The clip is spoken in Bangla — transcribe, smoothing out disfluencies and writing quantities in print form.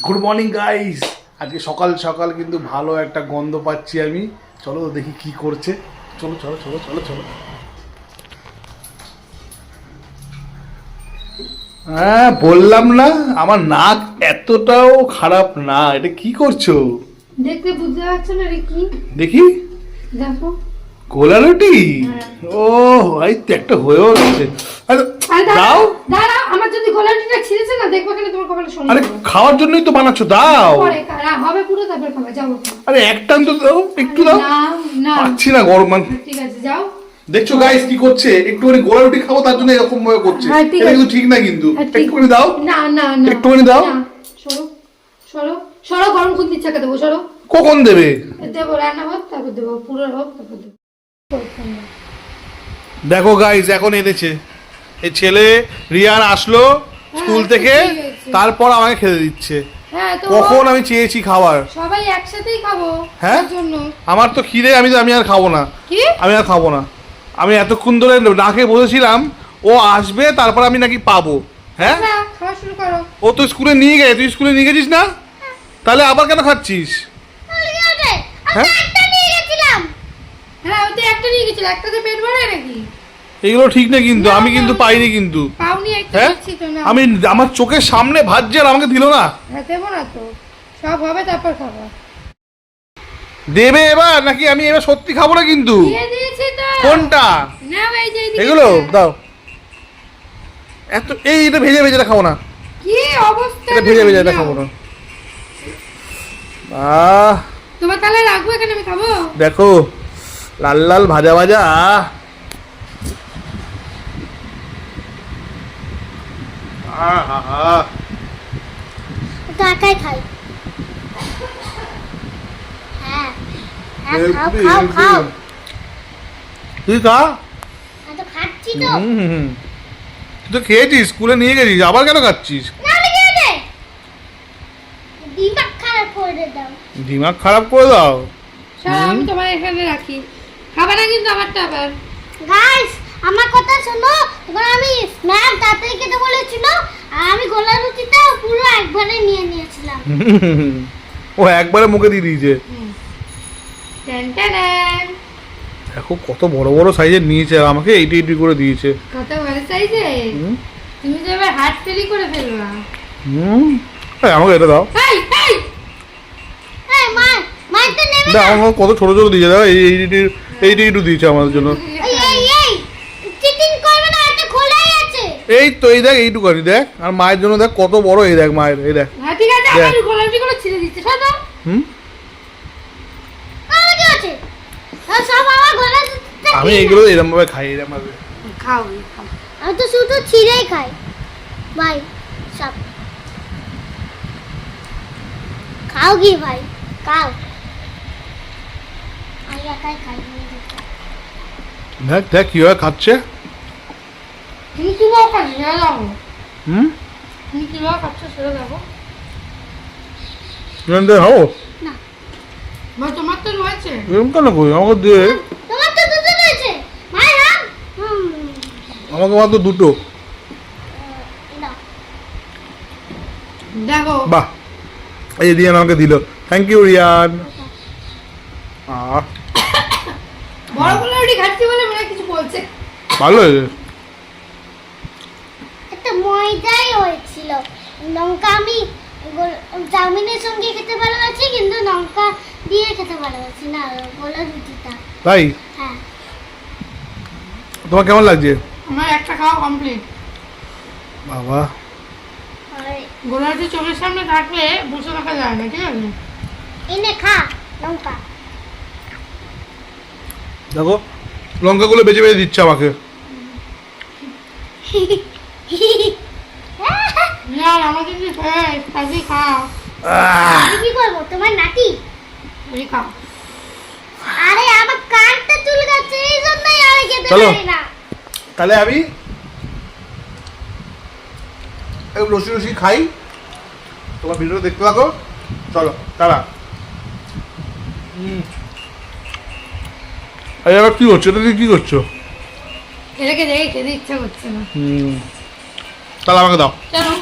Good morning guys. আজকে সকাল সকাল কিন্তু ভালো একটা গন্ধ পাচ্ছি আমি। চলো দেখি কি করছে। চলো চলো চলো চলো চলো। হ্যাঁ বললাম না আমার নাক এতটাও খারাপ না। এটা কি করছো? দেখতে বুঝতে পারছো না রে কি? দেখি দেখো গোলা রুটি। ও ভাই তো একটা হয়েও গেছে। দাও দাঁড়া, আমার যদি গলা রুটিটা ছিঁড়েছে না দেখবো কেন তোমার কপালে শোনা। আরে খাওয়ার জন্যই তো বানাচ্ছ, দাও। পরে কারা হবে পুরো তারপর খাবে, যাও। আরে একটা তো দাও, একটু দাও। না না পাচ্ছি না গরম। ঠিক আছে যাও। দেখছো গাইস কি করছে? একটুখানি গোলা রুটি খাবো তার জন্য এরকম ভাবে করছে। হ্যাঁ, ঠিক এটা আছে। কিন্তু ঠিক না কিন্তু। হ্যাঁ, ঠিক। একটুখানি দাও। না না না একটুখানি দাও। না, সরো সরো সরো, গরম খুন্তি চাকা দেবো, সরো। কখন দেবে? দেবো, রান্না হোক তারপর দেবো, পুরো হোক তারপর দেবো। দেখো গাইস এখন এনেছে এই ছেলে। রিয়ান আসলো স্কুল থেকে, ঠিক আছে। তারপর আমাকে খেতে দিচ্ছে। হ্যাঁ তো কখন আমি চেয়েছি খাবার। সবাই একসাথেই খাবো। হ্যাঁ? তার জন্য আমার তো খিদে, আমি আর খাবো না। কি? আমি আর খাবো না। আমি এতক্ষণ ধরে না খেয়ে বসেছিলাম ও আসবে তারপর আমি নাকি পাবো। হ্যাঁ আচ্ছা, খাওয়া শুরু করো। ও তো স্কুলে নিয়ে গেছে, তুই স্কুলে নিয়ে গেছিস না? তাহলে আবার কেন খাচ্ছিস? হ্যাঁ হ্যাঁ, ওতে একটা নিয়ে গেছিল, একটাতে পেট ভরে নাকি? এগুলো ঠিক না কিন্তু। না, আমি কিন্তু না, পাইনি কিন্তু। পাওনি, একটা হ্যাঁ দিচ্ছি তো না। আমি আমার চোখের সামনে ভাজছে আর আমাকে দিল না। হ্যাঁ দেবো না তো, সব হবে তারপর খাবো। দেবে এবার নাকি আমি এবার সত্যি খাবো না কিন্তু। দিয়ে দিয়েছি তো। কোনটা? না ভাই, যে এইদিকে এগুলো আছে। দাও। এটা ভেজে ভেজে খাবো না। কি অবস্থা! এটা ভেজে ভেজে নাও। খাবো না। তোমার তাহলে রাখবো এখানে, আমি খাবো। দেখো লাল লাল ভাজা ভাজা। একাই খাই। হ্যাঁ হ্যাঁ, খাও খাও খাও। তুই খা। আমি তো খাচ্ছি তো। তুই তো খেয়েছিস, স্কুলে নিয়ে গেছিস, আবার কেন খাচ্ছিস? না লেগে আছে, দিমাগ খারাপ করে দাও। দিমাগ খারাপ করে দাও। সব আমি তোমার এখানে রাখি, খাবে না কিন্তু আমারটা আবার। গাইস আমার কথা শোনো। এবার আমি ম্যাম তাড়াতাড়ি খেতে বলেছিল আর আমি গোলা রুটিটা পুরো একবারে নিয়ে নিয়েছিলাম। ও একবারে মুখে দিয়ে দিয়েছে। Ten ten. দেখো কত বড় বড় সাইজের নিয়েছে, আর আমাকে এইটি এইটি করে দিয়েছে। কত বড় সাইজে! তুমি তো এবার হাত ফেলি করে ফেলবা। আমাকে এটা দাও। এই এই এই মা মাইতে নেবে না না। আমাকে কত ছোট ছোট দিয়েছে, দাও এইটি একটু দিয়েছে আমাদের জন্য। এই চিটিং করবে না, এটা খোলাই আছে। এই তো এই দেখ এইটুকানি দেখ, আর মায়ের জন্য দেখ কত বড়। এই দেখ মায়ের, এই দেখ। হ্যাঁ ঠিক আছে, দেখ। আমার গোলাপি করে ছিঁড়ে দিচ্ছে, শোনো। আর কি আছে? আর সব আমার গোলা রুটিটা আমি দিয়ে এগুলো এরকম ভাবে খাই, এরকম ভাবে। খাও খাও। আমি তো শুধু ছিঁড়েই খাই ভাই। সব খাও কি ভাই, খাও। আমি একাই খাই। দেখ দেখ কিভাবে খাচ্ছে। তুমি কিভাবে খাচ্ছো সেটা দেখো। হুম তুমি কিভাবে খাচ্ছো সেটা দেখো। হো ভাই তোমার তো রয়েছে। এরকম কেন করি? আমাকে দে। তোমার তো দুটো রয়েছে ভাই। হ্যাঁ আমাকে মাত্র দুটো। নাও। দেখো বাহ, এই যে রিয়ান আমাকে দিল। Thank you Riyan. বড় গোলাপি খাচ্ছি বলে মনে হয় কিছু বলছে। ভালো হয়েছে। একটা ময়দাই হয়েছিল। লঙ্কা আমি চাউমিনের সঙ্গে খেতে ভালোবাসি, কিন্তু লঙ্কা দিয়ে খেতে ভালোবাসি না গোলা রুটিটা। তাই হ্যাঁ তোমার কেমন লাগছে? আমার একটা খাওয়া কমপ্লিট। বাবা আর গোলাপি চোখের সামনে থাকলে বসে থাকা যায় না, ঠিক আছে? এনে খা লঙ্কা। দেখো লঙ্কাগুলো বেছে বেছে দিচ্ছে আমাকে। না আমাকে কি তাকে খাও। আমি কি করবো, তোমার নাতি? এই খাও। আরে আমার কানটা চুলকাচ্ছে, এই জন্যই আমি খেতে চলো। পারি না। তাহলে আমি রসি রসি খাই, তোমার ভিডিও দেখতে থাকো। চলো তারা। আরে আবার কি করছো? এটা দিয়ে কি করছো? এটাকে দেখে খেতে ইচ্ছা করছে না। তাহলে আমাকে দাও। চলো।